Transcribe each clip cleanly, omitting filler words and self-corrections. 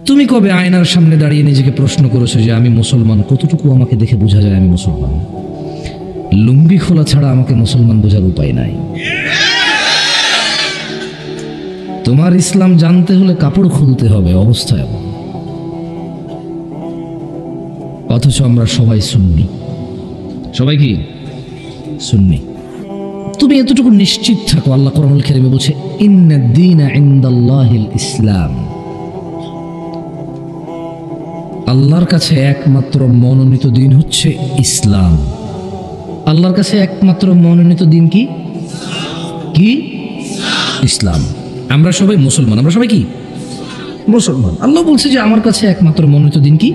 তুমি কবে আয়নার সামনে দাঁড়িয়ে নিজেকে প্রশ্ন করেছো যে আমি মুসলমান? কতটুকু আমাকে দেখে বোঝা যায় আমি মুসলমান? লুঙ্গি খোলা ছাড়া আমাকে মুসলমান বোঝার উপায় নাই। তোমার ইসলাম জানতে হলে কাপড় খুলতে হবে, অবস্থা এমন। অথচ আমরা সবাই সুন্নি। সবাই কি সুন্নি? তুমি এতটুকু নিশ্চিত থাকো, আল্লাহ কোরআনুল কারীমে বলছে ইন্নাদ দীনা ইনদাল্লাহিল ইসলাম। আল্লাহর কাছে একমাত্র মনোনীত দিন হচ্ছে ইসলাম। আল্লাহর কাছে একমাত্র মনোনীত দিন কি? কি? ইসলাম। আমরা সবাই মুসলমান। আমরা সবাই কি মুসলমান? আল্লাহ বলছে যে আমার কাছে একমাত্র মনোনীত দিন কি?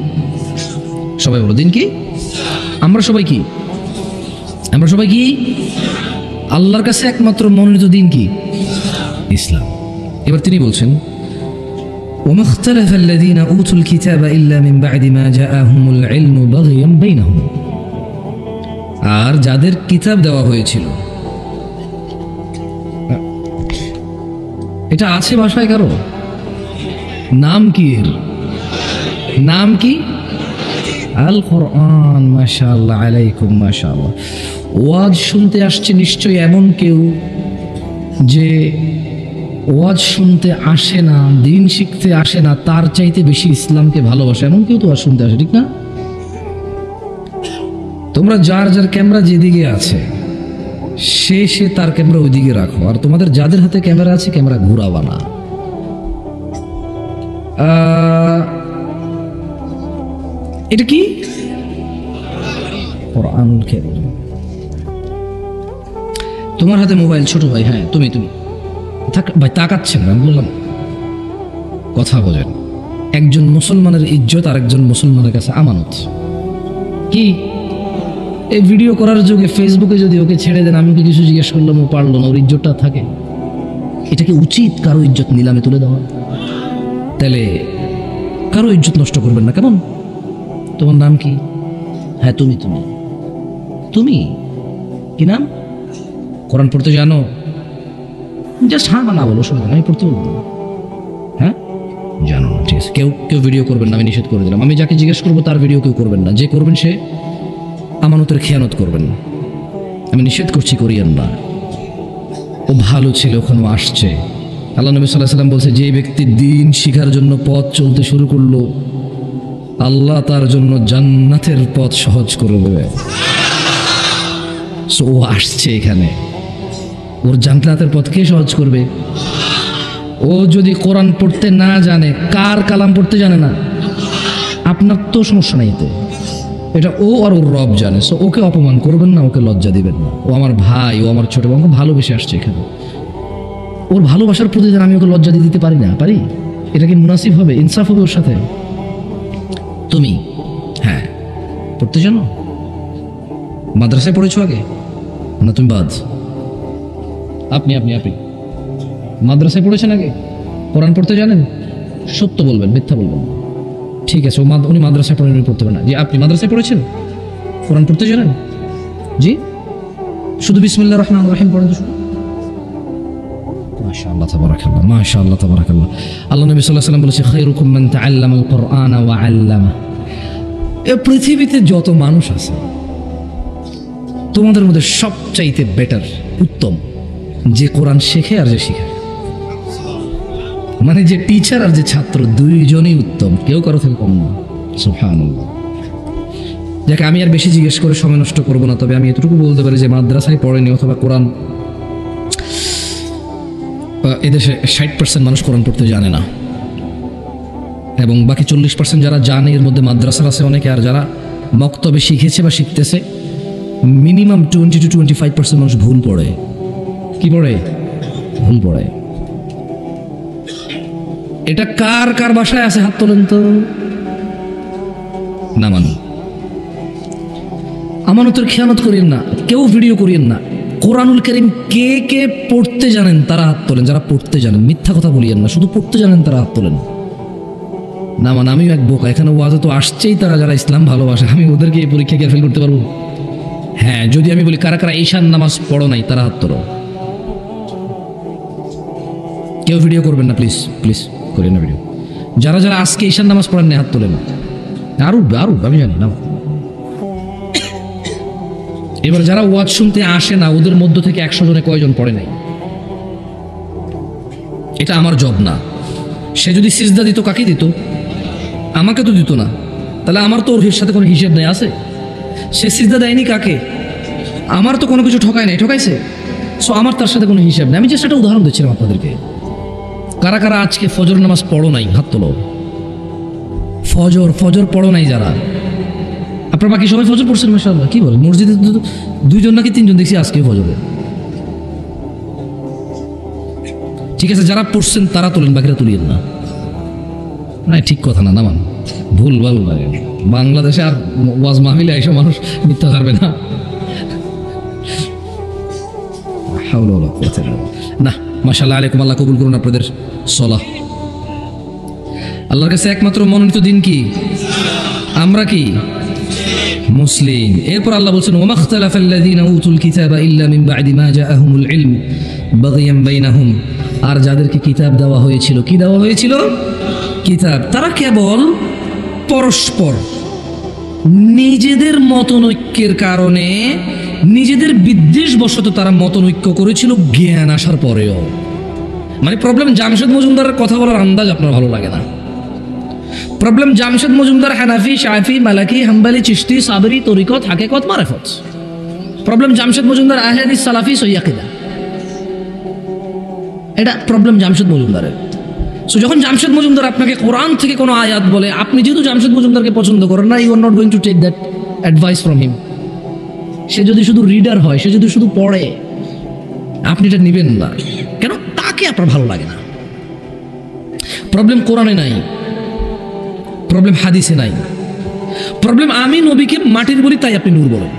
সবাই বলো দিন কি? আমরা সবাই কি? আমরা সবাই কি? আল্লাহর কাছে একমাত্র মনোনীত দিন কি? ইসলাম। এবার তিনি বলছেন وما اختلف الذين اوتوا الكتاب الا من بعد ما جاءهم العلم بغيا بينهم। আর যাদের কিতাব দেওয়া হয়েছিল, এটা আছে ভাষায় কারো? নাম কি? এর নাম কি? আল কোরআন। মাশাআল্লাহ আলাইকুম, মাশাআল্লাহ। ওয়াজ শুনতে আসছে নিশ্চয়ই এমন কেউ যে ওয়াজ শুনতে আসে না, দিন শিখতে আসে না, তার চাইতে বেশি ইসলামকে ভালোবাসে এমন কেউ তো ওয়াজ শুনতে আসে, ঠিক না? তোমরা যার যার ক্যামেরা যেদিকে আছে সে তার ক্যামেরা ওইদিকে রাখো, আর তোমাদের যাদের হাতে ক্যামেরা আছে ক্যামেরা ঘুরাবা না। এটা কি? কোরআনুল কারীম। তোমার হাতে মোবাইল, ছোট ভাই। হ্যাঁ, তুমি ভাই তাকাচ্ছেন না, আমি বললাম কথা বোঝেন। একজন মুসলমানের ইজ্জত আর একজন মুসলমানের কাছে আমানত। কি এই ভিডিও করার যুগে ফেসবুকে যদি ওকে ছেড়ে দেন, আমি ওকে কিছু জিজ্ঞেস করলাম, ও পারলো না, ওর ইজ্জতটা থাকে। এটা কি উচিত কারো ইজ্জত নিলামে তুলে দেওয়া? তাহলে কারো ইজ্জত নষ্ট করবেন না, কেমন? তোমার নাম কি? হ্যাঁ, তুমি কি নাম? কোরআন পড়তে জানো? জাস্ট হ্যাঁ বা না বলো, শুনবেন। আমি পড়তে বলবো হ্যাঁ জানো না, ঠিক আছে। কেউ ভিডিও করবেন না, আমি নিষেধ করে দিলাম। আমি যাকে জিজ্ঞেস করবো তার ভিডিও কেউ করবেন না। যে করবেন সে আমানতের খেয়ানত করবেন না। আমি নিষেধ করছি, করিয়েন না। ও ভালো ছিল, ওখানে আসছে। আল্লাহ নবী সাল্লাল্লাহু আলাইহি ওয়াসাল্লাম বলছে, যে ব্যক্তি দিন শিখার জন্য পথ চলতে শুরু করলো, আল্লাহ তার জন্য জান্নাতের পথ সহজ করে দেবে। সো ও আসছে এখানে, ওর জান্নাতের পথ কে সহজ করবে? ও যদি কোরআন পড়তে না জানে, কার কালাম পড়তে জানে না, আপনার তো সমস্যা নাই। তো এটা ও আর ওর রব জানে। সো ওকে অপমান করবেন না, ওকে লজ্জা দিবেন না। ও আমার ভাই, ও আমার ছোট ভাই, ভালোবেসে আসছে এখানে। ওর ভালোবাসার প্রতিদান আমি ওকে লজ্জা দিতে পারি না? পারি? এটা কি মুনাসিব হবে? ইনসাফ হবে ওর সাথে? তুমি হ্যাঁ পড়তে জানো? মাদ্রাসায় পড়েছো আগে না? তুমি বাদ। আপনি মাদ্রাসায় পড়েছেন আগে? কোরআন পড়তে জানেন? সত্য বলবেন, মিথ্যা বলবেন। ঠিক আছে, উনি মাদ্রাসায় পড়েন, উনি পড়তে পারেন না। জি, আপনি মাদ্রাসায় পড়েছেন? কোরআন পড়তে জানেন? জি, শুধু বিসমিল্লাহির রহমানির রহিম পড়েন তো। মাশাআল্লাহ তাবারাকাল্লাহ, মাশাআল্লাহ তাবারাকাল্লাহ। আল্লাহ নবী সাল্লাল্লাহু আলাইহি ওয়াসাল্লাম বলেছে, খায়রুকুম মান তাআল্লামাল কুরআনা ওয়া আল্লামা। এই পৃথিবীতে যত মানুষ আছে, তোমাদের মধ্যে সবচাইতে বেটার, উত্তম, যে কোরআন শেখে আর যে শিখায়। মানে যে টিচার আর যে ছাত্র, দুইজনই উত্তম, কেউ কারো থেকে কম না। সুবহানাল্লাহ। যাকে আমি আর বেশি জিজ্ঞেস করে সময় নষ্ট করবো না, তবে আমি এতটুকু বলতে পারি যে মাদ্রাসায় পড়েনি অথবা কোরআন, এদেশে 60% মানুষ কোরআন পড়তে জানে না, এবং বাকি 40% যারা জানে, এর মধ্যে মাদ্রাসার আছে অনেকে, আর যারা মক্তবে শিখেছে বা শিখতেছে, মিনিমাম 20 to 25% মানুষ ভুল পড়ে। কি পড়ে? ভুল পড়ে। এটা কার কার বাসায় আছে? হাত তোলেন তো। না মানু, আমানতের খেয়ানত করিয়েন না, কেউ ভিডিও করিয়েন না। কোরআনুল কারীম কে কে পড়তে জানেন তারা হাত তোলেন। যারা পড়তে জানেন, মিথ্যা কথা বলিয়েন না, শুধু পড়তে জানেন তারা হাত তোলেন। না মানে আমিও এক বোকা, এখানে ওয়াজে তো আসছেই তারা যারা ইসলাম ভালোবাসে। আমি ওদেরকে এই পরীক্ষা ফেল করতে পারবো? হ্যাঁ, যদি আমি বলি কারা কারা ঈশান নামাজ পড়ো নাই, তারা হাত তোলো। কেউ ভিডিও করবেন না প্লিজ, প্লিজ করেন না ভিডিও। যারা যারা আজকে ঈশান নামাজ পড়েন না হাত তোলেন, আরো আরো আমি জানি না। এবার যারা ওয়াজ শুনতে আসে না ওদের মধ্য থেকে 100 জনে কয়জন পড়ে নাই? এটা আমার জব না। সে যদি সিজদা দিত কাকে দিত? আমাকে তো দিত না। তাহলে আমার তো ওর সাথে কোনো হিসেব নেই আছে? সে সিজদা দেয়নি কাকে? আমার তো কোনো কিছু ঠকায় নাই, ঠকাইছে? সো আমার তার সাথে কোনো হিসেব নেই। আমি জাস্ট একটা উদাহরণ দিচ্ছিলাম আপনাদেরকে। কারা কারা আজকে ফজর নামাজ পড়ো নাই হাত তোলো। ফজর পড়ো নাই যারা, আপনার বাকি সবাই ফজর পড়ছেন মাশাআল্লাহ। কি বলেন, মসজিদে 2জন নাকি 3জন দেখছি আজকে ফজরে। ঠিক আছে, যারা পড়ছেন তারা তোলেন, বাকিরা তুলিয়েন না। না ঠিক কথা না, নামান ভুল ভালো লাগে। বাংলাদেশে আর ওয়াজ মাহফিলে এসব মানুষ মিথ্যা ছাড়বে না। না মাশাআল্লাহ আলাইকুম, আল্লাহ কবুল করুন আপনাদের সলাহ। আল্লাহর কাছে একমাত্র মনোনীত দিন কি? আমরা কি? মুসলিম। এরপর আল্লাহ বলছেন ওয়ামাখতালাফাল্লাযীনা উতুল কিতাবা ইল্লা মিন বা'দি মা জাআহুমুল ইলম বাগিয়ান বাইনাহুম। আর যাদেরকে কিতাব দেওয়া হয়েছিল, কি দেওয়া হয়েছিল? কিতাব। তারা কেবল পরস্পর নিজেদের মতনৈক্যের কারণে নিজেদের বিদ্বেষবশত তারা মতনৈক্য করেছিল জ্ঞান আসার পরেও। মানে প্রবলেম জামশেদ মজুমদারের কথা বলার আন্দাজ আপনার ভালো লাগে না। প্রবলেম জামশেদ মজুমদার হানাফি, শাফি, মালাকি, হাম্বলি, চিশতি, সাবরি, তরিকত, হাকিকত, মারিফত। প্রবলেম জামশেদ মজুমদার আহলে হাদিস, সালাফি, সহিহ আকীদা। এটা প্রবলেম জামশেদ মজুমদারের। সো যখন জামশেদ মজুমদার আপনাকে কোরআন থেকে কোনো আয়াত বলে, আপনি যেহেতু জামশেদ মজুমদারকে পছন্দ করেন না, you are not going to take that advice from him. সে যদি শুধু রিডার হয়, সে যদি শুধু পড়ে, আপনি এটা নেবেন না। কেন? তাকে আপনার ভালো লাগে না। প্রবলেম কোরআনে নাই, প্রবলেম হাদিসে নাই। প্রবলেম আমি নবীকে মাটির বলি তাই আপনি নূর বলেন।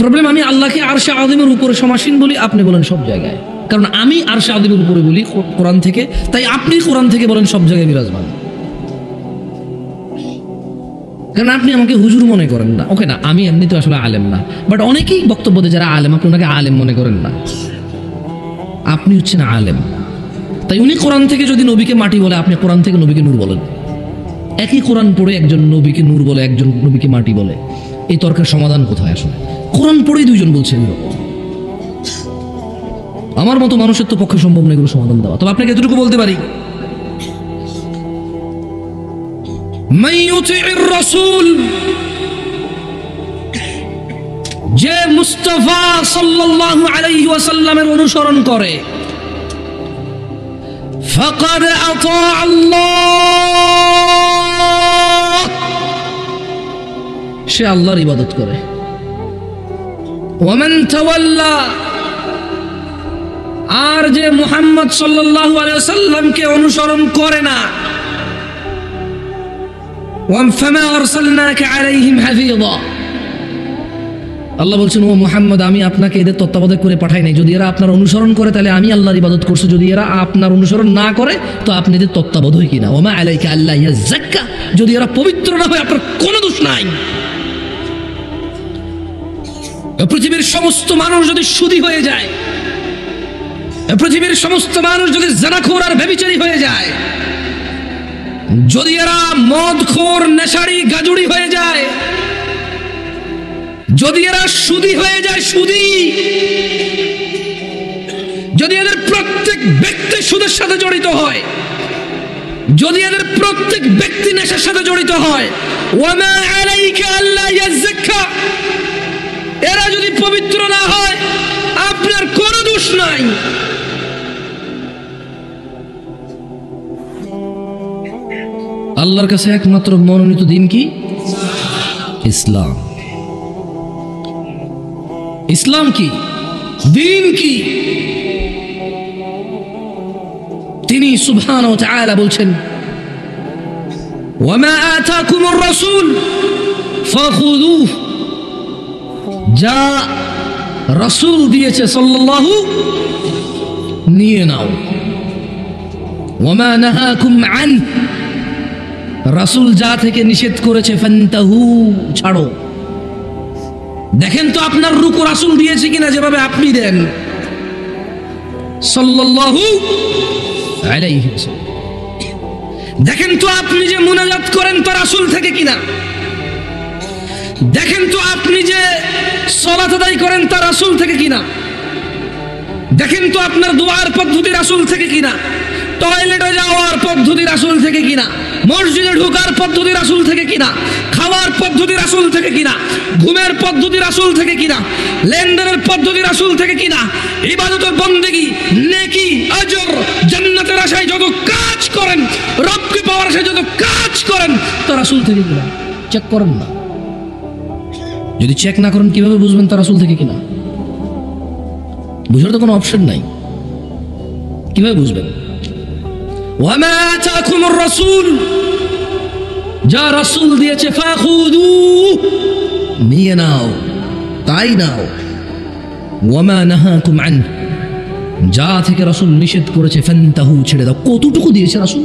প্রবলেম আমি আল্লাহকে আরশে আযীমের উপরে সমাসীন বলি, আপনি বলেন সব জায়গায়। কারণ আমি আরশে আযীমের উপরে বলি কোরআন থেকে, তাই আপনি কোরআন থেকে বলেন সব জায়গায় বিরাজমান। কারণ আপনি আমাকে হুজুর মনে করেন না। ওকে না, আমি এমনি তো আসলে আলেম না, বাট অনেকেই বক্তব্য দেয় যারা আলেম, আপনি ওনাকে আলেম মনে করেন না। আপনি হচ্ছেন আলেম। তাই উনি কোরআন থেকে যদি নবীকে মাটি বলে, আপনি কোরআন থেকে নবীকে নূর বলেন। একই কোরআন পড়ে একজন নবীকে নূর বলে, একজন নবীকে মাটি বলে। এই তর্কের সমাধান কোথায়? আসলে কোরআন পড়েই দুইজন বলছেন। আমার মতো মানুষের তো পক্ষে সম্ভব না এগুলো সমাধান দেওয়া। তবে আপনাকে এতটুকু বলতে পারি, রাসূল, যে মুস্তাফা সাল্লাল্লাহু আলাইহি ওয়াসাল্লামের অনুসরণ করে, ফাকাদ আতা আল্লাহ, সে আল্লাহর ইবাদত করে। ওয়ামান তাওয়াল্লা, আর যে মুহাম্মদ সাল্লাল্লাহু আলাইহি ওয়াসাল্লামকে অনুসরণ করে না, ফামা আরসালনাকা আলাইহিম হাফিযা, আল্লাহ বলছেন ও মুহাম্মদ আমি আপনাকে এদের তত্ত্বাবধায়ক করে পাঠাই নাই। যদি এরা আপনার অনুসরণ করে তাহলে আমি আল্লাহর ইবাদত করছি, যদি এরা আপনার অনুসরণ না করে তো আপনি এদের তত্ত্বাবধায়ক কিনা। ওমা আলাইকা আল্লা ইয়াযাক্কা, যদি এরা পবিত্র না হয় আপনার কোনো দোষ নাই। পৃথিবীর সমস্ত মানুষ যদি সুদী হয়ে যায়, পৃথিবীর সমস্ত মানুষ যদি জানাখোর আর ব্যভিচারী হয়ে যায়, যদি এরা মদখোর, নেশারি, গাজুড়ি হয়ে যায়, যদি এরা সুদী হয়ে যায়, সুদী, যদি এদের প্রত্যেক ব্যক্তি সুদের সাথে জড়িত হয়, যদি এদের প্রত্যেক ব্যক্তি নেশার সাথে জড়িত হয়, ওয়ামা আলাইকা আল্লা ইয়াযাক্কা, এরা যদি পবিত্র না হয় আপনার কোনো দোষ নাই। আল্লাহর কাছে একমাত্র মনোনীত দিন কি? ইসলাম। ইসলাম কি? দিন কি? তিনি সুবহানাহু ওয়া তাআলা বলছেন ওয়ামা আতাকুমুর রাসূল ফাখুযুহু, যা রাসূল দিয়েছে সাল্লাল্লাহু, নিয়ে নাও। ওয়ামা নাহাকুম আন, রাসূল যা থেকে নিষেধ করেছে ফান্তাহু, ছাড়ো। দেখেন তো আপনার রুকু রাসূল দিয়েছে কিনা যেভাবে আপনি দেন সাল্লাল্লাহু আলাইহি ওয়াসাল্লাম। দেখেন তো আপনি যে মুনাজাত করেন তা রাসূল থেকে কিনা, দেখেন তো আপনি যে সালাত আদায় করেন তা রাসূল থেকে কিনা, দেখেন তো আপনার দোয়ার পদ্ধতি রাসূল থেকে কিনা, টয়লেটে যাওয়ার পদ্ধতি রাসূল থেকে কিনা, মসজিদে ঢোকার পদ্ধতি রাসূল থেকে কিনা, খাওয়ার পদ্ধতি রাসূল থেকে কিনা, ঘুমের পদ্ধতি রাসূল থেকে কিনা, লেনদেনের পদ্ধতি রাসূল থেকে কিনা, ইবাদতের বন্দেগী, নেকি, আজর, জান্নাতের আশায় যত কাজ করেন, রবকে পাওয়ার আশায় যত কাজ করেন তা রাসূল থেকে কিনা চেক করেন না। যদি চেক না করেন কিভাবে বুঝবেন তা রাসূল থেকে কিনা? বুঝার তো কোনো অপশন নাই, কিভাবে বুঝবেন? ওয়ামা আতাকুমুর রাসূল, যা রাসূল দিয়েছে ফাখুদু, নিয়ে নাও, তাই নাও। ওয়ামা নাহাকুম আন, যা থেকে রাসূল নিষেধ করেছে ফান্তাহু, ছেড়ে দাও। কতটুকু দিয়েছে রাসূল?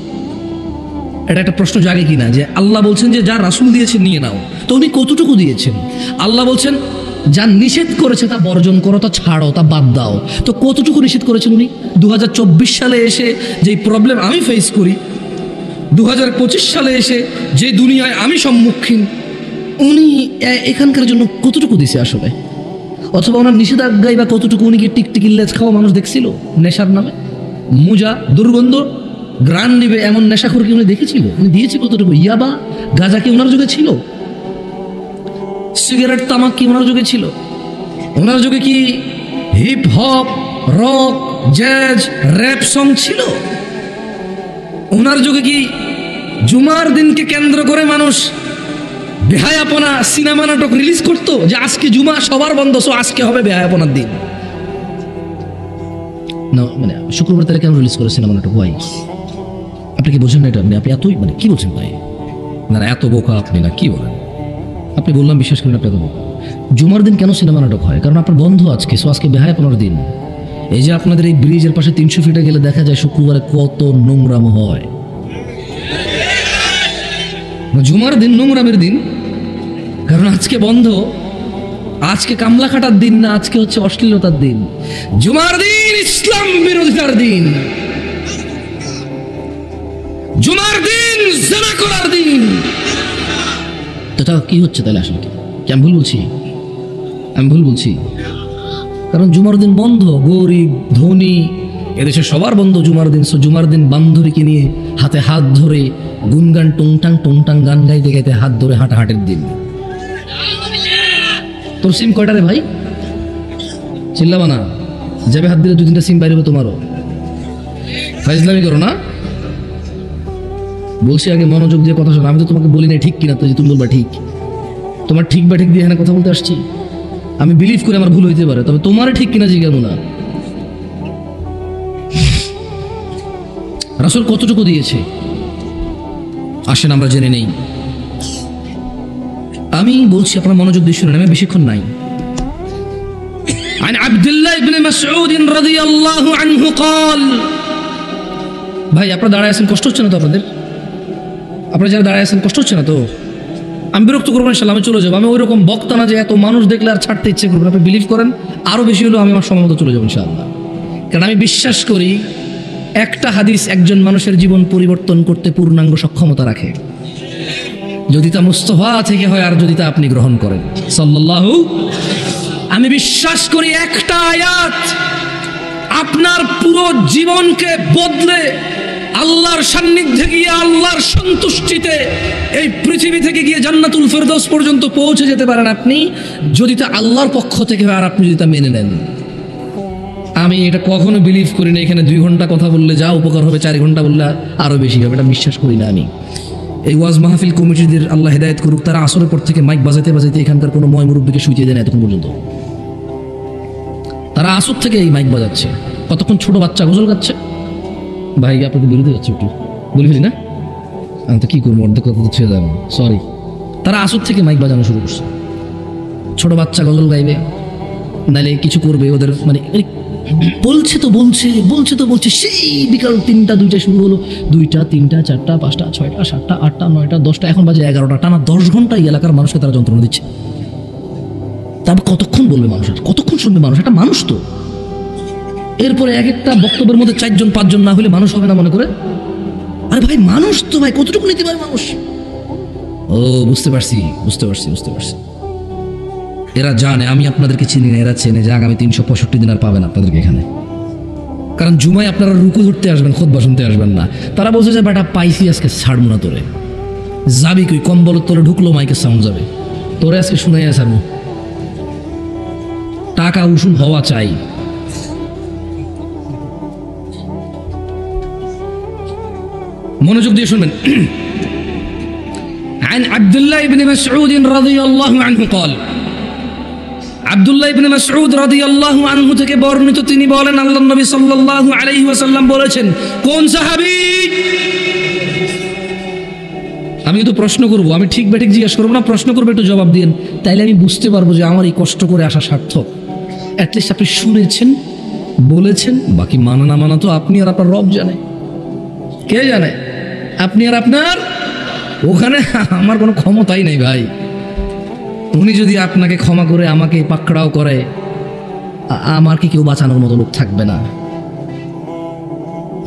এটা একটা প্রশ্ন জাগে কিনা যে আল্লাহ বলছেন যে যা রাসূল দিয়েছে নিয়ে নাও, তো উনি কতটুকু দিয়েছেন? আল্লাহ বলছেন যা নিষেধ করেছে তা বর্জন করো, তা ছাড়ো, তা বাদ দাও। তো কতটুকু নিষেধ করেছেন উনি? 2024 সালে এসে যেই প্রবলেম আমি ফেস করি, 2025 সালে এসে যে দুনিয়ায় আমি সম্মুখীন, উনি এখানকার জন্য কতটুকু দিছে আসলে? অথবা ওনার নিষেধাজ্ঞায় বা কতটুকু উনি কি টিকটিকি লেজ খাওয়া মানুষ দেখছিল নেশার নামে? মুজা, দুর্গন্ধ, গ্রান নিবে এমন নেশাখোর কি উনি দেখেছিল? উনি দিয়েছে কতটুকু? ইয়াবা, গাঁজা কি ওনার যুগে ছিল? সিগারেট, তামাক কি ওনার যুগে ছিল? ওনার যুগে কি hip hop, rock, jazz, rap song ছিল? ওনার যুগে কি জুমার দিনকে কেন্দ্র করে মানুষ বেহায়াপনা সিনেমা নাটক রিলিজ করতো যে আজকে জুমা, সবার বন্ধ, সো আজকে হবে বেহায়াপনার দিন? না, মানে শুক্রবার তারা কেন রিলিজ করে সিনেমা নাটক? ভাই আপনি কি বোঝেন না এটা? আপনি এতই মানে কি বলছেন ভাই? না এত বোকা আপনি, না কি বলেন আপনি? বললাম বিশ্বাস করেন আপনি এত বোকা। জুমার দিন কেন সিনেমা নাটক হয়? কারণ আপনার বন্ধ আজকে, সো আজকে বেহায়াপনার দিন। এই যে আপনাদের এই ব্রিজের পাশে 300 ফিটে গেলে দেখা যায় শুক্রবারে কত নোংরাম হয়। জুমার দিন নোংরামের দিন, কারণ আজকে বন্ধ, আজকে কামলা খাটার দিন না, আজকে হচ্ছে অশ্লীলতার দিন। জুমার দিন ইসলাম বিরোধিতার দিন, জুমার দিন জিনা করার দিন। এটা কি হচ্ছে তাহলে আসলে? কি আমি ভুল বলছি? আমি ভুল বলছি? কারণ জুমার দিন বন্ধ, গরিব ধনী এদেশে সবার বন্ধ জুমার দিন। সো জুমার দিন বান্ধবীকে নিয়ে হাতে হাত ধরে গুনগান টুংটাং গান গাইতে গাইতে হাত ধরে হাঁটাহাঁটির দিন। তোর সিম কয়টা রে ভাই? চিল্লাবা না, যাবে হাত দিলে 2-3টা সিম বাইরে হবে তোমারও। ফাইজলামি করো না, বলছি আগে মনোযোগ দিয়ে কথা শোনো। আমি তো তোমাকে বলি না ঠিক কিনা, তো যে তুমি বলবা ঠিক। তোমার ঠিক বা ঠিক দিয়ে এখানে কথা বলতে আসছি। আমি বিলিভ করি আমার ভুল হইতে পারে, তবে তোমার ঠিক কিনা জিজ্ঞাসা না। রাসূল কতটুকু দিয়েছে আসেন আমরা জেনে নেই। আমি বলছি আপনারা মনোযোগ দিয়ে শুনুন, আমি বেশিক্ষণ নাই। عن عبد الله بن مسعود رضي الله عنه قال, ভাই আপনারা দাঁড়ায় আছেন, কষ্ট হচ্ছে না তো আপনাদের? আপনারা যারা দাঁড়ায় আছেন কষ্ট হচ্ছে না তো? আমি বিরক্ত করবো না ইনশাআল্লাহ, আমি চলে যাবো। আমি ওই রকম বক্তা না যে এত মানুষ দেখলে আর ছাড়তে ইচ্ছে করবো। আপনি বিলিভ করেন আরো বেশি হলেও আমি আমার সময় মতো চলে যাবো ইনশাআল্লাহ। কারণ আমি বিশ্বাস করি একটা হাদিস একজন মানুষের জীবন পরিবর্তন করতে পূর্ণাঙ্গ সক্ষমতা রাখে, যদি তা মুস্তাফা থেকে হয় আর যদি তা আপনি গ্রহণ করেন সাল্লাল্লাহু। আমি বিশ্বাস করি একটা আয়াত আপনার পুরো জীবনকে বদলে আল্লাহর সান্নিধ্যে গিয়ে আল্লাহর সন্তুষ্টিতে এই পৃথিবী থেকে গিয়ে জান্নাতুল ফেরদৌস পর্যন্ত পৌঁছে যেতে পারেন আপনি, যদি তা আল্লাহর পক্ষ থেকে হয় আর আপনি যদি তা মেনে নেন। আমি এটা কখনো বিলিভ করি না এখানে 2 ঘন্টা কথা বললে যা উপকার হবে 4 ঘন্টা বললে আরো বেশি হবে, এটা বিশ্বাস করি না আমি। এই ওয়াজ মাহফিল কমিটিদের আল্লাহ হেদায়েত করুক, তারা আসরের পর থেকে মাইক বাজাইতে বাজাইতে এখানকার কোনো ময় মুরব্বীকে শুইতে দেয় না এতক্ষণ পর্যন্ত। তারা আসর থেকে এই মাইক বাজাচ্ছে, কতক্ষণ ছোট বাচ্চা গজল গাচ্ছে। ভাই আপনাকে বিরোধী যাচ্ছে, একটু বলে ফেলি না, আমি তো কি করবো, অর্ধেক কথা তো ছেড়ে যাবো, সরি। তারা আসর থেকে মাইক বাজানো শুরু করছে, ছোট বাচ্চা গজল গাইবে, নাইলে কিছু করবে, ওদের মানে বলছে তো বলছে সেই বিকাল 3টা 2টা শুরু হলো, 2টা 3টা 4টা 5টা 6টা 7টা 8টা 9টা 10টা, এখন বাজে 11টা, টানা 10 ঘন্টা এই এলাকার মানুষকে তারা যন্ত্রণা দিচ্ছে। তারপর কতক্ষণ বলবে মানুষ, কতক্ষণ শুনবে মানুষ? একটা মানুষ তো। এরপরে এক একটা বক্তব্যের মধ্যে 4 জন 5 জন না হলে মানুষ হবে না মনে করে। আরে ভাই মানুষ তো ভাই, কতটুকু নিতে পারে মানুষ? ও বুঝতে পারছি, বুঝতে পারছি, বুঝতে পারছি। এরা জানে আমি আপনাদেরকে চিনি না, এরা চেনে যে আগামী 365 দিন আর পাবেন আপনাদেরকে এখানে। কারণ জুমায় আপনারা রুকু ধরতে আসবেন, খুতবা শুনতে আসবেন না। তারা বলছে যে বেটা পাইছি আজকে ছাড়বো না তোরে, যাবি কই? কম্বলের তোরে ঢুকলো মাইকের সাউন্ড যাবে, তোরে আজকে শুনাই আসার টাকা উসুল হওয়া চাই। মনোযোগ দিয়ে শুনবেন। عن عبد الله بن مسعود رضي الله عنه قال আব্দুল্লাহ ইবনে মাসউদ রাদিয়াল্লাহু আনহু থেকে বর্ণিত, তিনি বলেন আল্লাহর নবী সাল্লাল্লাহু আলাইহি ওয়াসাল্লাম বলেছেন। কোন সাহাবী? আমি তো প্রশ্ন করব, আমি ঠিক বেঠিক জিজ্ঞেস করব না, প্রশ্ন করব, একটু জবাব দিন, তাইলে আমি বুঝতে পারবো যে আমার এই কষ্ট করে আসা সার্থক। অ্যাটলিস্ট আপনি শুনেছেন, বলেছেন, বাকি মানা না মানা তো আপনি আর আপনার রব জানে। কে জানে? আপনি আর আপনার। ওখানে আমার কোনো ক্ষমতাই নেই ভাই। উনি যদি আপনাকে ক্ষমা করে আমাকে পাকড়াও করে, আমার কি কেউ বাঁচানোর মতো লোক থাকবে না?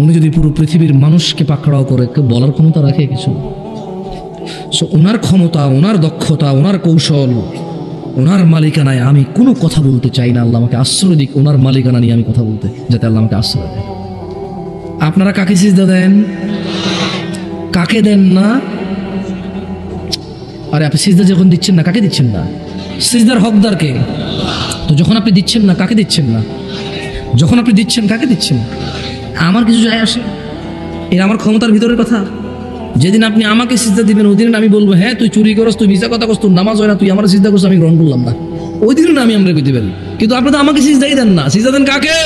উনি যদি পুরো পৃথিবীর মানুষকে পাকড়াও করে, কেউ বলার ক্ষমতা রাখে কিছু? ওনার ক্ষমতা, ওনার দক্ষতা, ওনার কৌশল, ওনার মালিকানায় আমি কোনো কথা বলতে চাই না। আল্লাহ আমাকে আশ্রয় দিক ওনার মালিকানা নিয়ে আমি কথা বলতে, যাতে আল্লাহ আমাকে আশ্রয় দেয়। আপনারা কাকে সিজদা দেন? কাকে দেন না? আরে আপনি সিজদা যখন দিচ্ছেন না, কাকে দিচ্ছেন না? সিজদার হকদার কে? তো যখন আপনি দিচ্ছেন না, কাকে দিচ্ছেন না? যখন আপনি দিচ্ছেন, কাকে দিচ্ছেন? আমার কিছু যায় আসে? এটা আমার ক্ষমতার ভিতরের কথা। যেদিন আপনি আমাকে সিজদা দিবেন, ওই দিন আমি বলবো হ্যাঁ তুই চুরি করস, তুই মিছা কথা করস, তোর নামাজ হয় না, তুই আমার সিজদা করছ, আমি গ্রহণ করলাম না। ওই দিন না আমি আমরা কইতে পারি, কিন্তু আপনি তো আমাকে সিজদাই দেন না। সিজদা দেন কাকে?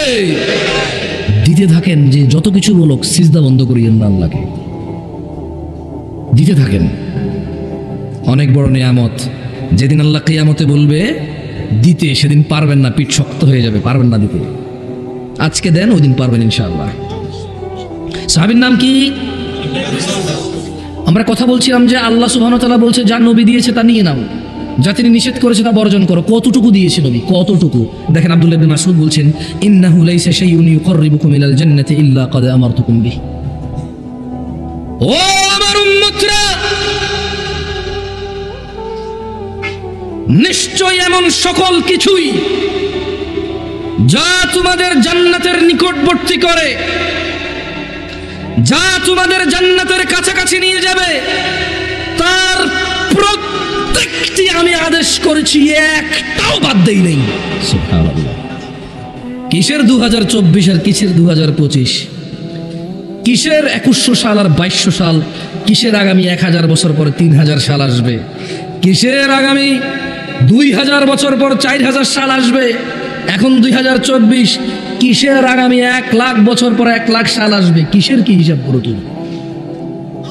দিতে থাকেন, যে যত কিছু বলুক সিজদা বন্ধ করিয়েন না, আল্লাহকে দিতে থাকেন। অনেক বড় নিয়ামত। যেদিন আল্লাহ কিয়ামতে বলবে দিতে, সেদিন পারবেন না, পিঠ শক্ত হয়ে যাবে, পারবেন না দিতে। আজকে দেন, ওই দিন পারবেন ইনশাআল্লাহ। সাহাবীর নাম কি? আমরা কথা বলছিলাম যে আল্লাহ সুবহানাহু ওয়া তাআলা বলছে যা নবী দিয়েছে তা নিয়ে নাও, যা তিনি নিষেধ করেছে তা বর্জন করো। কতটুকু দিয়েছে নবী? কতটুকু? দেখেন আব্দুল্লাহ ইবনে মাসউদ বলছেন, ইন্নাহু লাইসা শাইউন ইউকাররিবুকুম ইলাল জান্নাতি ইল্লা ক্বাদ আমারতুকুম বিহি। ও আমার উম্মতরা, নিশ্চয় এমন সকল কিছুই যা তোমাদের জান্নাতের নিকটবর্তী করে, যা তোমাদের জান্নাতের কাছাকাছি নিয়ে যাবে, তার প্রত্যেকটি আমি আদেশ করেছি, একটাও বাদ দেই নাই। সুবহানাল্লাহ। কিসের 2024 আর কিসের 2025? কিসের 2100 সাল আর 2200 সাল? কিসের আগামী 1000 বছর পরে 3000 সাল আসবে? কিসের আগামী 2000 বছর পর 4000 সাল আসবে? এখন 2024। কিসের আগামী 1,00,000 বছর পর 1,00,000 সাল আসবে? কিসের কি হিসাব করো তুমি?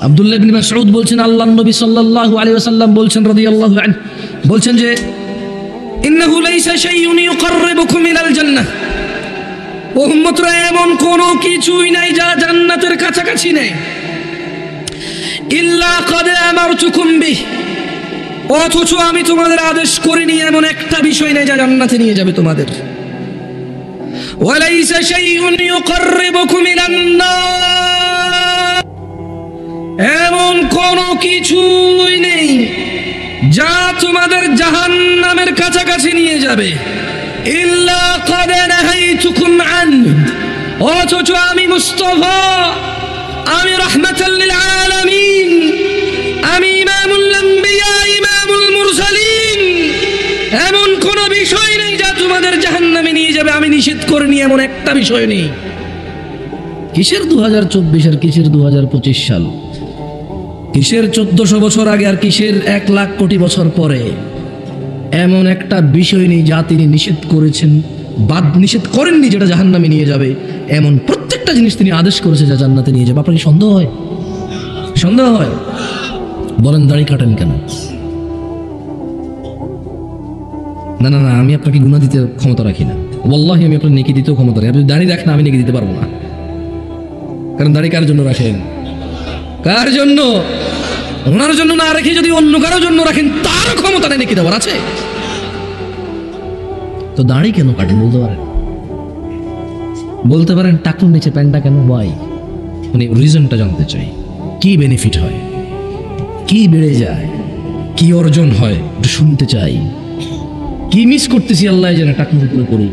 আব্দুল্লাহ ইবনে মাসউদ বলছেন, আল্লাহর নবী সাল্লাল্লাহু আলাইহি ওয়াসাল্লাম বলছেন রাদিয়াল্লাহু আনহু, বলছেন যে ইন্নাহু লাইসা শাইউন ইউকাররিবুকুম ইলাল জান্নাহ। ও উম্মতরা, এমন কোনো কিছুই নাই যা জান্নাতের কাছাকাছি নেই, ইল্লা ক্বাদ আমারতুকুম বিহি, অথচ আমি তোমাদের আদেশ করিনি এমন একটা বিষয় নেই যা জান্নাতে নিয়ে যাবে তোমাদের। ওয়ালাইসা শাইউন ইউকাররিবুকুম ইলান নার, এমন কোনো কিছুই নেই যা তোমাদের জাহান্নামের কাছাকাছি নিয়ে যাবে, ইল্লা ক্বাদ নাহাইতুকুম আন, অথচ আমি মুস্তাফা, আমি রাহমাতাল লিল আলামিন, আমি ইমামুল আম্বিয়া, ইমামুল মুরসালিন, এমন কোন বিষয় নেই যা তোমাদের জাহান্নামে নিয়ে যাবে, আমি নিষেধ করিনি এমন একটা বিষয় নেই। কিসের 2024 আর কিসের 2025 সাল? কিসের 1400 বছর আগে আর কিসের 1,00,000 কোটি বছর পরে? এমন একটা বিষয় নেই যা তিনি নিষেধ করেছেন, নিষেধ করেননি যেটা জাহান্নামে নিয়ে যাবে। এমন প্রত্যেকটা জিনিস তিনি আদেশ করেছে যা জান্নাতে নিয়ে যাবে। আপনার কি সন্দেহ হয়? সন্দেহ হয়? বলেন দাড়ি কাটেন কেন? না না না, আমি আপনাকে গুনাহ দিতে ক্ষমতা রাখি না। ওয়াল্লাহি আমি আপনার নেকি দিতেও ক্ষমতা রাখি। আপনি দাড়ি রাখেন, আমি নেকি দিতে পারবো না। কারণ দাড়ি কার জন্য রাখেন? কার জন্য? ওনার জন্য না রেখে যদি অন্য কারোর জন্য রাখেন, তারও ক্ষমতা নেই নেকি দেওয়ার আছে। তো দাড়ি কেন কাটেন বলতে পারেন? বলতে পারেন টাকুর নিচে প্যান্টটা কেন? ওয়াই? মানে রিজনটা জানতে চাই। কি বেনিফিট হয়, কি বেড়ে যায়, কি অর্জন হয় একটু শুনতে চাই। কি মিস করতেছি আল্লাহ জানে, টাকনুর উপরে করি।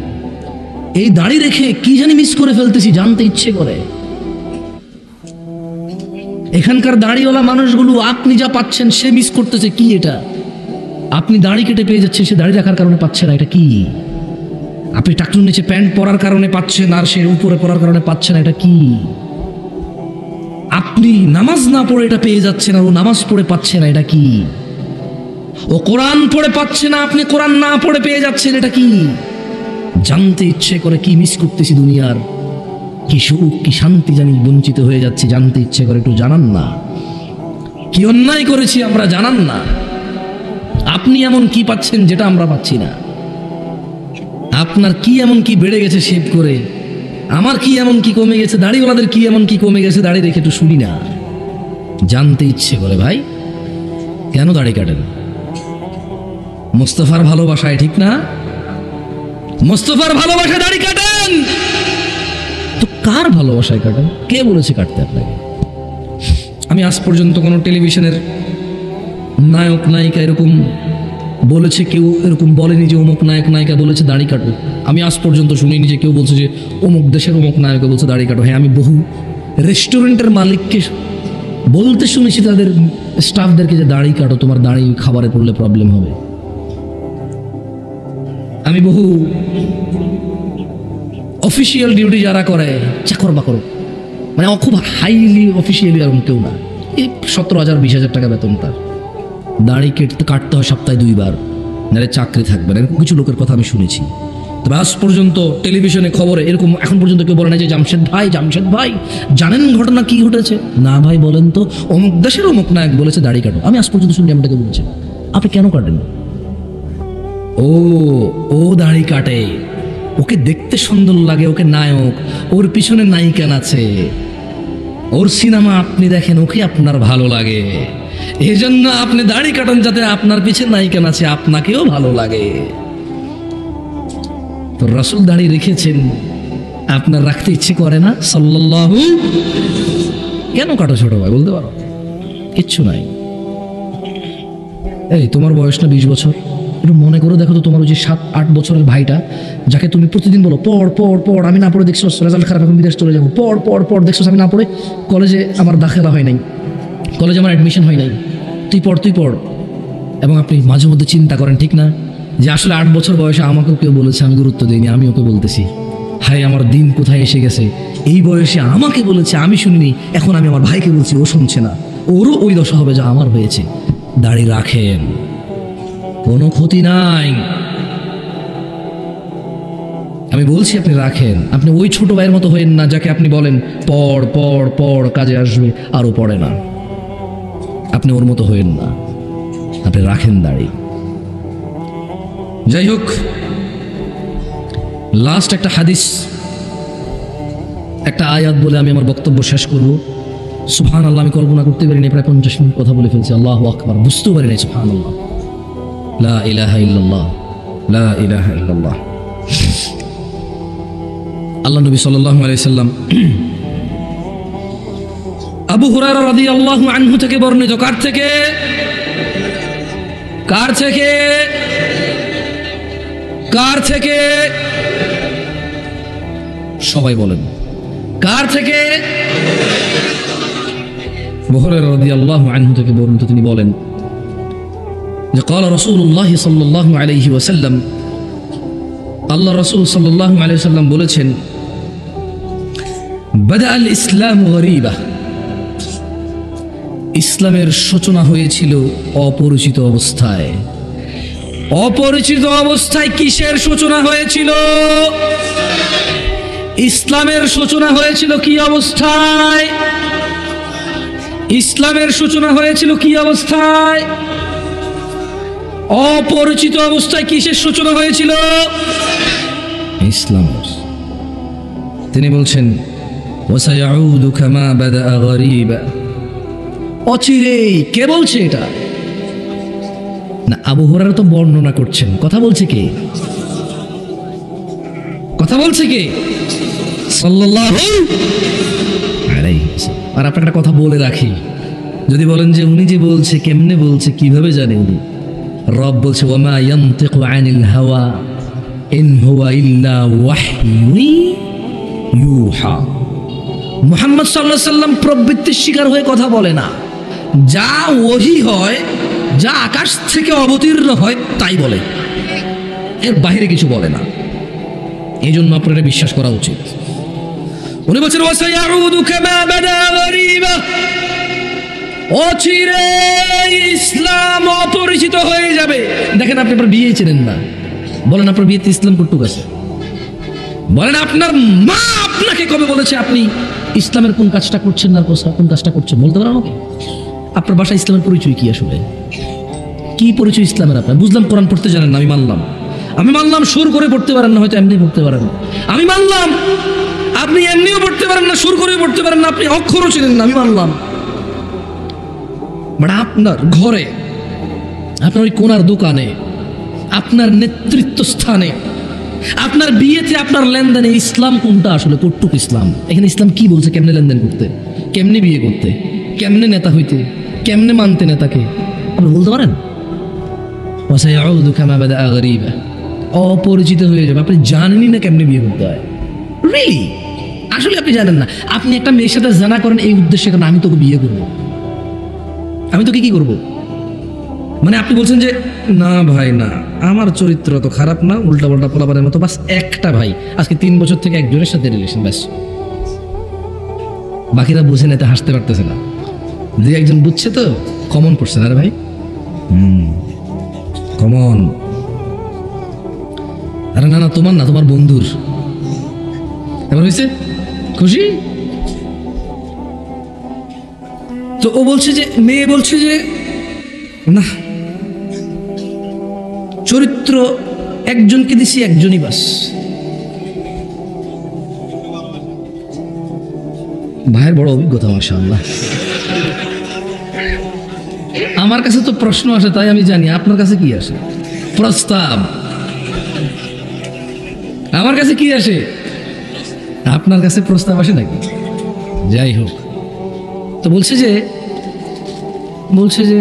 এই দাড়ি রেখে কি জানি মিস করে ফেলতেছি, জানতে ইচ্ছে করে। এখানকার দাড়িওয়ালা মানুষগুলো আপনি যা পাচ্ছেন সে মিস করতেছে কি? এটা আপনি দাড়ি কেটে পেয়ে যাচ্ছেন, সে দাড়ি রাখার কারণে পাচ্ছে না, এটা কি? আপনি টাকনুর নিচে প্যান্ট পরার কারণে পাচ্ছেন আর সে উপরে পরার কারণে পাচ্ছে না, এটা কি? আপনি নামাজ না পড়ে এটা পেয়ে যাচ্ছেন আর ও নামাজ পড়ে পাচ্ছে না, এটা কি? ও কোরআন পড়ে পাচ্ছে না, আপনি কোরআন না পড়ে পেয়ে যাচ্ছেন, এটা কি? জানতে ইচ্ছে করে কি মিস করতেছি দুনিয়ার, কি সুখ কি শান্তি জানি বঞ্চিত হয়ে যাচ্ছে, জানতে ইচ্ছে করে একটু জানান না। কি অন্যায় করেছি আমরা জানান না। আপনি এমন কি পাচ্ছেন যেটা আমরা পাচ্ছি না? আপনার কি এমন কি বেড়ে গেছে শেভ করে, আমার কি এমন কি কমে গেছে, দাড়িওয়ালাদের কি এমন কি কমে গেছে দাড়ি রেখে একটু শুনি না। জানতে ইচ্ছে করে ভাই, কেন দাড়ি কাটেন? মুস্তাফার ভালোবাসায়, ঠিক না? মুস্তাফার ভালোবাসায় দাড়ি কাটেন তো কার ভালোবাসায় কাটেন? কে বলেছে কাটতে আপনাকে? আমি আজ পর্যন্ত কোনো টেলিভিশনের নায়ক নায়িকা এরকম বলেছে, কেউ এরকম বলেনি যে অমুক নায়ক নায়িকা বলেছে দাড়ি কাটো। আমি আজ পর্যন্ত শুনিনি যে কেউ বলছে যে অমুক দেশের অমুক নায়িকা বলছে দাড়ি কাটো। হ্যাঁ, আমি বহু রেস্টুরেন্টের মালিককে বলতে শুনেছি তাদের স্টাফদেরকে যে দাড়ি কাটো, তোমার দাড়ি খাবারে পড়লে প্রবলেম হবে। আমি বহু অফিসিয়াল ডিউটি যারা করে, চাকর বাকর, মানে খুব হাইলি অফিসিয়ালি এরকম কেউ না, এই 17,000 20,000 টাকা বেতন, তার দাড়ি কাটতে হয় সপ্তাহে 2 বার, নাহলে চাকরি থাকবে না। এরকম কিছু লোকের কথা আমি শুনেছি। তবে আজ পর্যন্ত টেলিভিশনে খবরে এরকম এখন পর্যন্ত কেউ বলে না যে জামশেদ ভাই জানেন ঘটনা কি ঘটেছে? না ভাই বলেন তো, অমুক দেশের অমুক নায়ক বলেছে দাড়ি কাটো। আমি আজ পর্যন্ত শুনি এমনটাকে বলছে। আপনি কেন কাটেন? ও দাড়ি কাটে, ওকে দেখতে সুন্দর লাগে, ওকে নায়ক, ওর পিছনে নায়িকা আছে, ওর সিনেমা আপনি দেখেন, ওকে আপনার ভালো লাগে, এই জন্য আপনি দাড়ি কাটান যাতে আপনার পিছনে নায়িকা আছে, আপনাকেও ভালো লাগে। তো রাসূল দাড়ি রেখেছেন, আপনার রাখতে ইচ্ছে করে না? সাল্লাল্লাহু। কেন কাটো ছোট ভাই, বলতে পারো? কিচ্ছু নাই। এই তোমার বয়স না 20 বছর, একটু মনে করে দেখো তো, তোমার ওই যে 7-8 বছরের ভাইটা যাকে তুমি প্রতিদিন বলো পড়, আমি না পড়ে দেখছো রেজাল্ট খারাপ, এখন বিদেশ চলে যাবো, পড় দেখছো আমি না পড়ে কলেজে আমার দাখিলা হয় নাই, কলেজে আমার অ্যাডমিশন হয় নাই, তুই পড়। এবং আপনি মাঝে মধ্যে চিন্তা করেন, ঠিক না, যে আসলে 8 বছর বয়সে আমাকেও কেউ বলেছে, আমি গুরুত্ব দিইনি, আমি ওকে বলতেছি। হায় আমার দিন কোথায় এসে গেছে, এই বয়সে আমাকে বলেছে আমি শুনিনি, এখন আমি আমার ভাইকে বলছি, ও শুনছে না, ওরও ওই দশা হবে যা আমার হয়েছে। দাড়ি রাখেন, কোনো ক্ষতি নাই। আমি বলছি আপনি রাখেন। আপনি ওই ছোট ভাইয়ের মতো হয়েন না যাকে আপনি বলেন পড় কাজে আসবে, আরো পড়ে না। আপনি ওর মতো হয়েন না, আপনি রাখেন দাড়ি। যাই হোক, লাস্ট একটা হাদিস, একটা আয়াত বলে আমি আমার বক্তব্য শেষ করব। সুবহানাল্লাহ, আমি কল্পনা করতে পারিনি প্রায় 50 মিনিট কথা বলে ফেলছি। আল্লাহু আকবার, বুঝতেও পারিনি। সুবহানাল্লাহ, লা ইলাহা ইল্লাল্লাহ, লা ইলাহা ইল্লাল্লাহ। আল্লাহ নবী সাল্লাল্লাহু আলাইহি সাল্লাম আবু হুরায়রা রাদিয়াল্লাহু আনহু থেকে বর্ণিত। কার থেকে সবাই বলেন, কার থেকে? আবু হুরায়রা রাদিয়াল্লাহু আনহু থেকে বর্ণিত, তিনি বলেন যে قال رسول الله صلى الله عليه وسلم, আল্লাহ রাসূল সাল্লাল্লাহু আলাইহি ওয়াসাল্লাম বলেছেন, বাদা আল ইসলাম গরীবা, ইসলামের সূচনা হয়েছিল অপরিচিত অবস্থায়। অপরিচিত অবস্থায় কিসের সূচনা হয়েছিল? ইসলামের সূচনা হয়েছিল কি অবস্থায়? ইসলামের সূচনা হয়েছিল কি অবস্থায়? অপরিচিত অবস্থায়। কিসের সূচনা হয়েছিল? ইসলামের। তিনি বলছেন, ওয়াসায়াউদু কামা বাদা গরীবা, অচিরেই। কে বলছে এটা? না, আবু হুরায়রা তো বর্ণনা করছেন। কথা বলছে কে? সাল্লাল্লাহু আলাইহি ওয়াসাল্লাম। আর আপনাকে একটা কথা বলে রাখি, যদি বলেন যে উনি যে বলছে কেমনে বলছে কিভাবে জানে উনি, রব বলছে ওয়ামা ইয়ানতিকু আনিল হাওয়া ইন হুয়া ইল্লা ওয়াহয়ুন ইউহা। মুহাম্মদ সাল্লাল্লাহু আলাইহি সাল্লাম প্রবৃত্তির শিকার হয়ে কথা বলে না, যা ওহী হয়, যা আকাশ থেকে অবতীর্ণ হয় তাই বলে, এর বাইরে কিছু বলে না। এই জন্য আপনারা বিশ্বাস করা উচিত। উনি বলছেন ওয়াসায়াউদু কামা বাদা গরীবা, অচিরে ইসলাম অপরিচিত হয়ে যাবে। দেখেন আপনি আপনার বিয়ে চেনেন না, বলেন আপনার বিয়েতে ইসলাম কতটুক আছে? বলেন আপনার মা আপনাকে কবে বলেছে আপনি ইসলামের কোন কাজটা করছেন না কোন কাজটা করছেন? বলতে পারেন আমাকে? আপনার বাসায় ইসলামের পরিচয় কি? আসলে কি পরিচয় ইসলামের আপনার? বুঝলাম কোরআন পড়তে জানেন না, আমি মানলাম সুর করে পড়তে পারেন না, হয়তো এমনি পড়তে পারেন না, আমি মানলাম। আপনি এমনিও পড়তে পারেন না, সুর করে পড়তে পারেন না, আপনি অক্ষরও ছিলেন না, আমি মানলাম। মানে আপনার ঘরে, আপনার ওই কোনার দোকানে, আপনার নেতৃত্ব স্থানে, আপনার বিয়েতে, আপনার লেনদেনে ইসলাম কোনটা আসলে? কটুক ইসলাম। এখানে ইসলাম কি বলছে? কেমনে লেনদেন করতে, কেমনে বিয়ে করতে, কেমনে নেতা হইতে, কেমনে মানতে নেতাকে, আপনি বলতে পারেন? ওয়াসায়াউদু কামা বাদা গরীবা, অপরিচিত হয়ে যাবে। আপনি জানেনই না কেমনে বিয়ে করতে হয়। রিয়েলি আসলে আপনি জানেন না। আপনি একটা মেয়ের সাথে জানা করেন এই উদ্দেশ্যে, কারণ আমি তোকে বিয়ে করবো, আমি তোকে কি করবো। মানে আপনি বলছেন যে না ভাই না, আমার চরিত্র তো খারাপ না, উল্টা পাল্টা পোলাপানের মতো, বাস একটা ভাই আজকে 3 বছর থেকে একজনের সাথে রিলেশন, ব্যাস। বাকিরা বুঝে নিতে হাসতে পারতেছে না, যে একজন বুঝছে তো কমন পড়ছে না রে ভাই, কমন। আরে না না, তোমার না, তোমার বন্ধুর। এবার হয়েছে খুশি তো? ও বলছে যে, মেয়ে বলছে যে না, চরিত্র একজনকে দিছি, একজনই বাস। ভাইয়ের বড় অভিজ্ঞতা মাশাআল্লাহ। আমার কাছে তো প্রশ্ন আসে, তাই আমি জানি। আপনার কাছে কি আসে? প্রস্তাব। আমার কাছে কি আসে? আপনার কাছে প্রস্তাব আসে নাকি? যাই হোক, তো বলছে যে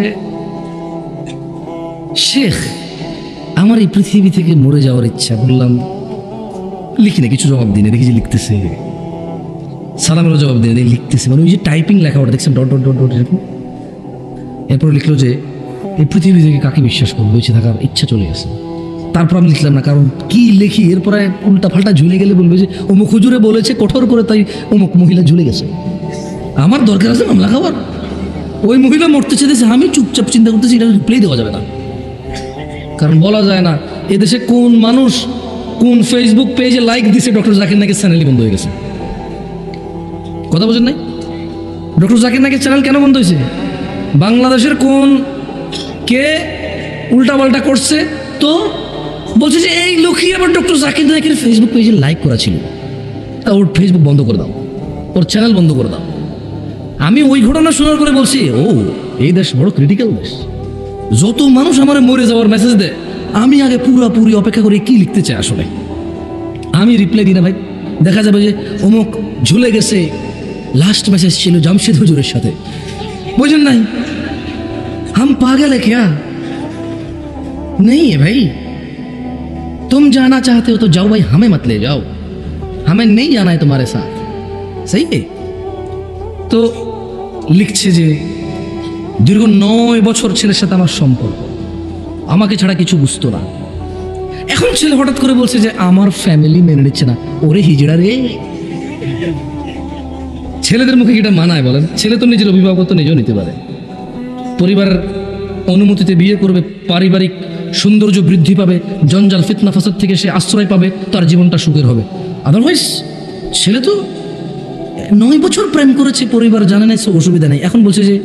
শেখ, আমার এই পৃথিবী থেকে মরে যাওয়ার ইচ্ছা। বললাম লিখি না, কিছু জবাব দিনে দেখি যে লিখতেছে, সালামেরও জবাব দিয়ে লিখতেছে, মানে ওই যে টাইপিং লেখা ওটা দেখছেন, ডট ডট ডট ডট এরকম। এরপর লিখলো যে এই পৃথিবী থেকে কাকে বিশ্বাস করবো, বেঁচে থাকার ইচ্ছা চলে গেছে। তারপর আমি লিখলাম না, কারণ কি লিখি, এরপরে উল্টা ফাল্টা ঝুলে গেলে বলবে যে অমুক হুজুরে বলেছে কঠোর করে, তাই অমুক মহিলা ঝুলে গেছে। আমার দরকার আছে মামলা খাবার? ওই মহিলা মরতে চেয়েছে, আমি চুপচাপ চিন্তা করতেছি, এটা রিপ্লাই দেওয়া যাবে না, কারণ বলা যায় না এদেশে কোন মানুষ কোন ফেসবুক পেজে লাইক দিছে ডক্টর জাকির নাইকের চ্যানেলই বন্ধ হয়ে গেছে। কথা বোঝেন নাই? ডক্টর জাকির নাইকের চ্যানেল কেন বন্ধ হয়েছে? বাংলাদেশের কোন কে উল্টাপাল্টা করছে, তো বলছে যে এই লোকই আবার ডক্টর জাকির নাইকের ফেসবুক পেজে লাইক করা ছিল, তা ওর ফেসবুক বন্ধ করে দাও, ওর চ্যানেল বন্ধ করে দাও। আমি ওই ঘটনা শোনার করে বলছি, ও এই দেশ বড় ক্রিটিক্যাল দেশ। যত মানুষ আমার মরে যাওয়ার মেসেজ দেয়, আমি আগে পুরোপুরি অপেক্ষা করে কি লিখতে চাই আসলে। আমি রিপ্লাই দিই না ভাই, দেখা যাবে যে অমুক ঝুলে গেছে, লাস্ট মেসেজ ছিল জামশেদ হুজুরের সাথে। বুঝেন নাই? हम पागल है क्या? नहीं है भाई, तुम जाना चाहते हो तो जाओ भाई, हमें मत ले जाओ, हमें नहीं जाना है तुम्हारे साथ। सही है? তো লিখছে যে দীর্ঘ 9 বছর ছেলের সাথে আমার সম্পর্ক, আমাকে ছাড়া কিছু বুঝতো না। এখন ছেলে হঠাৎ করে বলছে যে আমার ফ্যামিলি মেনে নিচ্ছে না। ওরে হিজড়া রে, ছেলেদের মুখে কিটা মানায় বলেন? ছেলে তো নিজের অভিভাবকত্ব নিজেও নিতে পারে, পরিবারের অনুমতিতে বিয়ে করবে, পারিবারিক সৌন্দর্য বৃদ্ধি পাবে, জঞ্জাল ফিতনা ফাসাদ থেকে সে আশ্রয় পাবে, তার জীবনটা সুখের হবে। আদারওয়াইজ ছেলে তো 9 বছর প্রেম করেছে, পরিবার জানে না, অসুবিধা নেই। এখন বলছে যে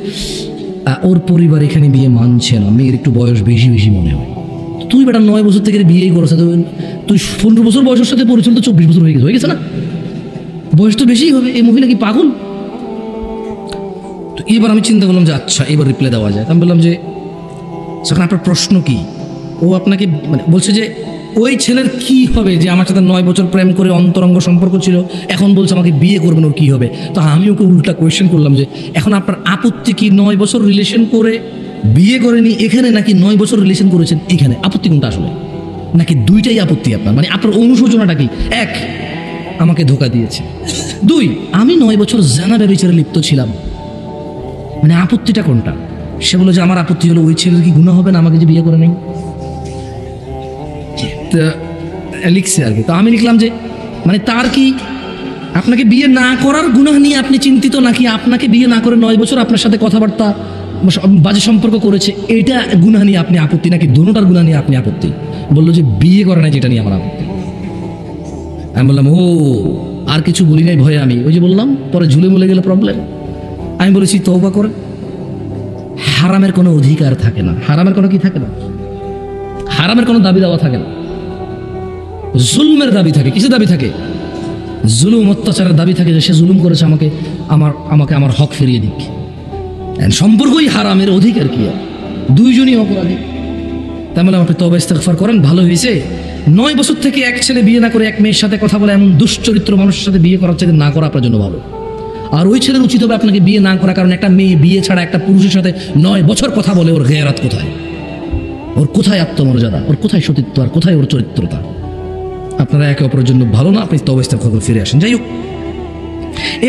ওর পরিবার এখানে বিয়ে মানছে না, মেয়ের একটু বয়স বেশি বেশি মনে হয়। তুই বেটা 9 বছর থেকে বিয়েই করছে, তুই 15 বছর বয়সের সাথে পরিচয়, তো 24 বছর হয়ে গেছে না? বয়স তো বেশিই হবে। এই মহিলা কি পাগল? তো এবার আমি চিন্তা করলাম যে আচ্ছা এবার রিপ্লাই দেওয়া যায়। আমি বললাম যে এখন আপনার প্রশ্ন কি? ও আপনাকে মানে বলছে যে ওই ছেলের কি হবে যে আমার সাথে 9 বছর প্রেম করে অন্তরঙ্গ সম্পর্ক ছিল, এখন বলছে আমাকে বিয়ে করবেন, ওর কি হবে? তো আমি ওকে উল্টা কোয়েশ্চেন করলাম যে এখন আপনার আপত্তি কি 9 বছর রিলেশন করে বিয়ে করেনি এখানে, নাকি 9 বছর রিলেশন করেছেন এখানে? আপত্তি কোনটা আসলে? নাকি দুইটাই আপত্তি আপনার? মানে আপনার অনুশোচনাটা কি? 1, আমাকে ধোকা দিয়েছে, 2, আমি 9 বছর জানা ব্যভিচারে লিপ্ত ছিলাম। মানে আপত্তিটা কোনটা? সে বলে যে আমার আপত্তি হলো ওই ছেলের কি গুনাহ হবে না আমাকে যে বিয়ে করে নেই? লিখছে আর কি। তো আমি লিখলাম যে মানে তার কি আপনাকে বিয়ে না করার গুনাহ নিয়ে আপনি চিন্তিত, নাকি আপনাকে বিয়ে না করে 9 বছর আপনার সাথে কথাবার্তা বাজে সম্পর্ক করেছে এইটা গুনাহ নিয়ে আপনি আপত্তি, নাকি দুটোটার গুনাহ নিয়ে আপনি আপত্তি? বললো যে বিয়ে করে না যেটা নিয়ে আমার আপত্তি। আমি বললাম ও, আর কিছু বলি নাই ভয়ে আমি, ওই যে বললাম পরে ঝুলে মুলে গেলে প্রবলেম। আমি বলেছি তওবা করে, হারামের কোনো অধিকার থাকে না, হারামের কোনো কি থাকে না, হারামের কোনো দাবি দেওয়া থাকে না, জুলুমের দাবি থাকে। কিসের দাবি থাকে? জুলুম, অত্যাচারের দাবি থাকে যে সে জুলুম করেছে, আমাকে আমার হক ফিরিয়ে দিক। সম্পর্কই হারামের, অধিকার কি? দুইজনই অপরাধী। তাহলে আপনি তওবা ইস্তেগফার করেন, ভালো হয়েছে। 9 বছর থেকে এক ছেলে বিয়ে না করে এক মেয়ের সাথে কথা বলে এমন দুশ্চরিত্র মানুষের সাথে বিয়ে করার চাইতে না করা আপনার জন্য ভালো। আর ওই ছেলের উচিত হবে আপনাকে বিয়ে না করা, কারণ একটা মেয়ে বিয়ে ছাড়া একটা পুরুষের সাথে 9 বছর কথা বলে, ওর গেরাত কোথায়? ওর কোথায় আত্মমর্যাদা? ওর কোথায় সতীত্ব? আর কোথায় ওর চরিত্রতা? আপনারা একে অপরের জন্য ভালো না, আপনি তওবা ইস্তেগফার করে ফিরে আসেন। যাই হোক,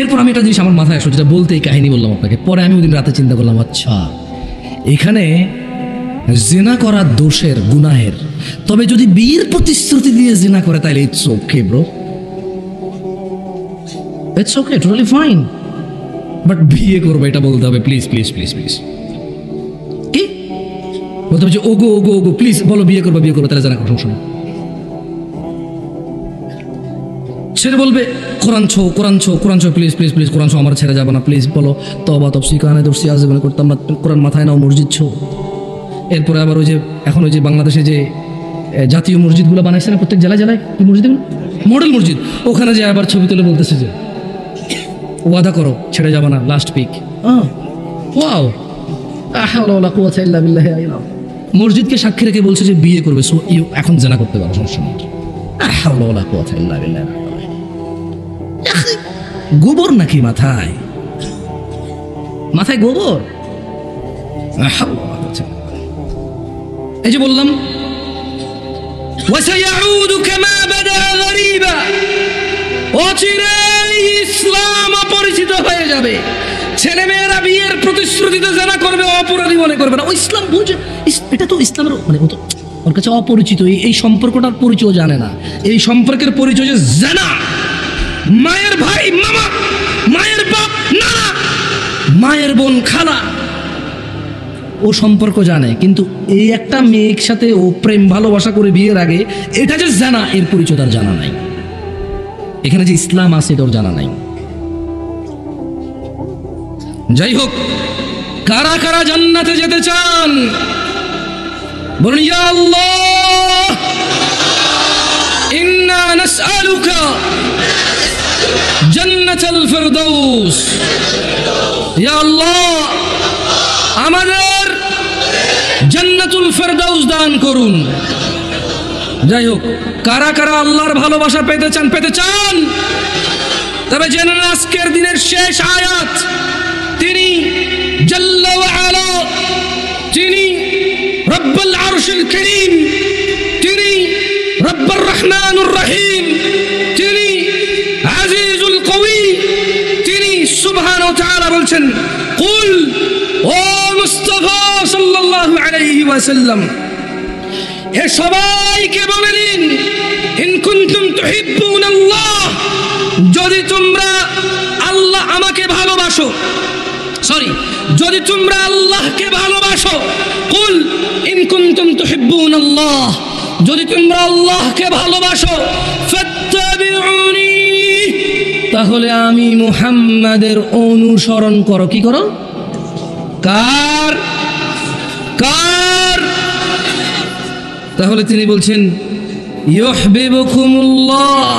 এরপর আমি একটা জিনিস আমার মাথায় আসলো, যেটা বলতে এই কাহিনী বললাম আপনাকে। পরে আমি ওই দিন রাতে চিন্তা করলাম, আচ্ছা এখানে জিনা করা দোষের, গুনাহের, তবে যদি বিয়ের প্রতিশ্রুতি দিয়ে জিনা করে তাহলে it's okay bro, it's okay, totally fine. But বিয়ে করবে এটা বলতে হবে, প্লিজ প্লিজ প্লিজ প্লিজ। কি বলতে হবে যে ওগো ওগো ওগো প্লিজ বলো বিয়ে করবে, বিয়ে করবে, তাহলে জানা কথা শুনে। ছেড়ে বলবে কোরআন ছো কোরআন ছো কোরআন ছো, প্লিজ প্লিজ প্লিজ কোরআন ছো, আমার ছেড়ে যাবে না, প্লিজ বলো তওবা তফসি কানে দর্শি আজীবনে করতাম না, কোরআন মাথায় নাও, মসজিদ ছো। এরপরে আবার ওই যে এখন ওই যে বাংলাদেশে যে জাতীয় মসজিদগুলো বানাইছে না প্রত্যেক জেলায় জেলায়, কি মসজিদ, মডেল মসজিদ, ওখানে যে আবার ছবি তুলে বলতেছে যে ওয়াদা করো ছেড়ে যাবে না, লাস্ট পিক। ওয়াও, লা কুওয়াতা ইল্লা বিল্লাহ। মসজিদকে সাক্ষী রেখে বলছে যে বিয়ে করবে, সো এখন জানা করতে পারো, সমস্যা নেই। লা কুওয়াতা ইল্লা বিল্লাহ। গোবর নাকি মাথায়? মাথায় গোবর? এই যে বললাম ওয়াসায়াউদু কামা বাদা গরীবা, অচিরেই ইসলাম অপরিচিত হয়ে যাবে। ছেলেমেয়েরা বিয়ের প্রতিশ্রুতিতে জানা করবে, অপরাধী মনে করবে না। ও ইসলাম বুঝে, এটা তো ইসলামের মানে ওর কাছে অপরিচিত, এই সম্পর্কটার পরিচয় জানে না। এই সম্পর্কের পরিচয় যে জানা, মায়ের ভাই মামা, মায়ের বাপ নানা, মায়ের বোন খালা, ও সম্পর্ক জানে। কিন্তু এই একটা মেয়ের সাথে ও প্রেম ভালোবাসা করে বিয়ের আগে এটা যে জানা, এর পরিচয় তার জানা নাই। এখানে যে ইসলাম আছে এটা ওর জানা নাই। যাই হোক, কারা কারা জান্নাতে যেতে চান বলুন ইয়া আল্লাহ ইন্না নাসআলুকা জান্নাতুল ফিরদাউস। ইয়া আল্লাহ আমাদের জান্নাতুল ফিরদাউস দান করুন। যাই হোক, কারা কারা আল্লাহর ভালোবাসা পেতে চান তবে জেনে নেন আজকের দিনের শেষ আয়াত, তিনি জাল্লা ওয়া আলা, তিনি রব্বুল আরশিল কারীম, তিনি রব্বুর রহমানুর রহিম, তিনি আজিজুল কওয়ি, তিনি সুবহানাহু ওয়া তাআলা বলছেন কুল, ও মুস্তাফা সাল্লাল্লাহু আলাইহি ওয়াসাল্লাম এ সবাইকে বলে দিন, ইন কুনতুম তুহিব্বুনাল্লাহ, যদি তোমরা আল্লাহ আমাকে ভালোবাসো, যদি তোমরা আল্লাহকে ভালোবাসো, কুল ইন কুনতুম তুহিব্বুনাল্লাহ, যদি তোমরা আল্লাহকে ভালোবাসো, ফাত্তাবিউনি, তাহলে আমি মুহাম্মাদের অনুসরণ করো। কি করো? কার? তাহলে তিনি বলছেন ইউহিব্বুকুমুল্লাহ,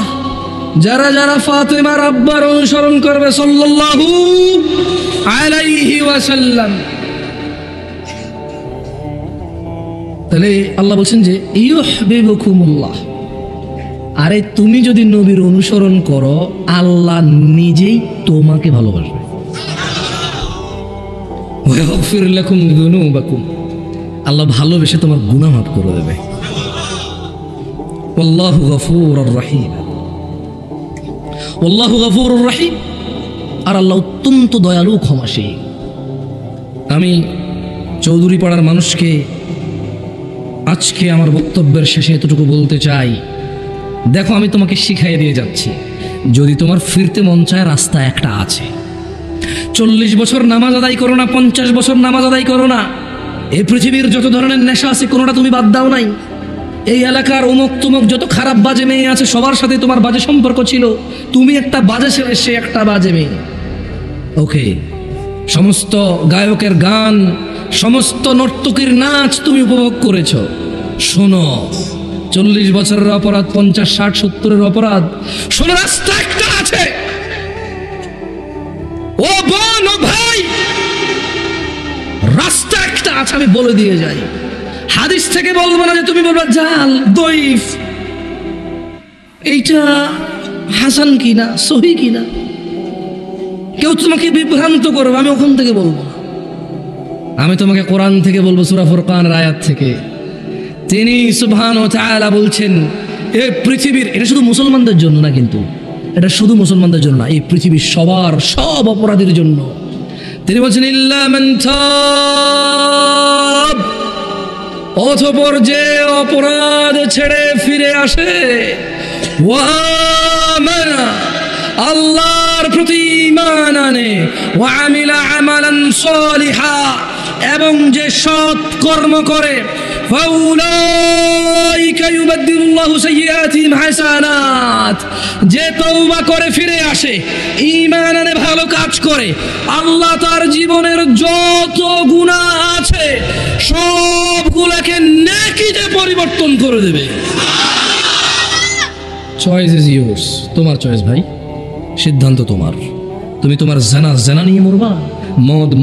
যারা যারা ফাতেমার আব্বার অনুসরণ করবে সাল্লাল্লাহু আলাইহি ওয়াসাল্লাম। তাহলে আল্লাহ বলছেন যে ইউহিব্বুকুমুল্লাহ, আরে তুমি যদি নবীর অনুসরণ করো আল্লাহ নিজেই তোমাকে ভালোবাসবে। ওয়া ইয়াগফির লাকুম যুনুবাকুম, আল্লাহ ভালোবেসে তোমার গুনাহ মাফ করে দেবে। আল্লাহু গফুরুর রহিম, আল্লাহু গফুরুর রহিম, আর আল্লাহ অত্যন্ত দয়ালু ক্ষমাশীল। আমি চৌধুরী পাড়ার মানুষকে আজকে আমার বক্তব্যের শেষে এতটুকু বলতে চাই, দেখো আমি তোমাকে শিখাই দিয়ে যাচ্ছি, যদি তোমার ফিরতে মন চায় রাস্তা একটা আছে। 40 বছর নামাজ আদায় করো না, 50 বছর নামাজ আদায় করো না, এই পৃথিবীর যত ধরনের নেশা আছে কোনোটা তুমি বাদ দাও নাই। এই এলাকার অমুক তুমুক যত খারাপ বাজে মেয়ে আছে সবার সাথে তোমার বাজে সম্পর্ক ছিল, তুমি একটা বাজে ছেলে, সে একটা বাজে মেয়ে। ওকে, সমস্ত গায়কের গান, সমস্ত নর্তকীর নাচ তুমি উপভোগ করেছ। শোনো, 40 বছরের অপরাধ, 50, 60, 70-এর অপরাধ, শোনো রাস্তা একটা আছে। ও বোন, ও ভাই, রাস্তা একটা আছে, আমি বলে দিয়ে যাই। হাদিস থেকে বলবো না যে তুমি বলবা জাল, দইফ, এইটা হাসান কিনা, সহি কিনা, কেউ তোমাকে বিভ্রান্ত করবে, আমি ওখান থেকে বলবো না। আমি তোমাকে কোরআন থেকে বলবো, সূরা ফুরকানের আয়াত থেকে। তিনি সুবহানাহু ওয়া তাআলা বলছেন, এই পৃথিবীর, এটা শুধু মুসলমানদের জন্য না, কিন্তু এটা শুধু মুসলমানদের জন্য না, এই পৃথিবীর সবার, সব অপরাধীর জন্য। তিনি বলছেন ইল্লা মান তাব, অতঃপর যে অপরাধ ছেড়ে ফিরে আসে, ওয়া আমানা, আল্লাহর প্রতি ঈমান আনে, ওয়া আমিলা আমালান সালিহা, এবং যে সৎ কর্ম করে, ফাউলাইকা ইউবাদদিলুল্লাহু সাইয়্যাতিহিম হাসানাত, যে তওবা করে ফিরে আসে, ঈমান আনে, ভালো কাজ করে, আল্লাহ তার জীবনের যত গুনাহ আছে সবগুলোকে নেকিতে পরিবর্তন করে দেবে। চয়েস ইজ ইয়োর্স, তোমার চয়েস ভাই, সিদ্ধান্ত তোমার। তুমি তোমার জানা নিয়ে মরবা,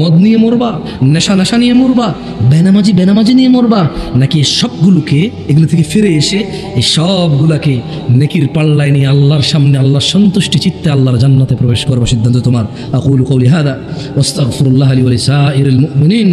মদ নিয়ে মরবা, নেশা নিয়ে মরবা, বেনামাজি নিয়ে মরবা, নাকি সবগুলোকে, এগুলো থেকে ফিরে এসে এই সবগুলাকে নেকির পাল্লায় নিয়ে আল্লাহর সামনে, আল্লাহর সন্তুষ্টি চিত্তে আল্লাহর জান্নাতে প্রবেশ করবা, সিদ্ধান্ত তোমার। আকুলু কওলি হাদা ওয়াস্তাগফিরুল্লাহ লি ওয়া লিসাইরিল মুমিনিন।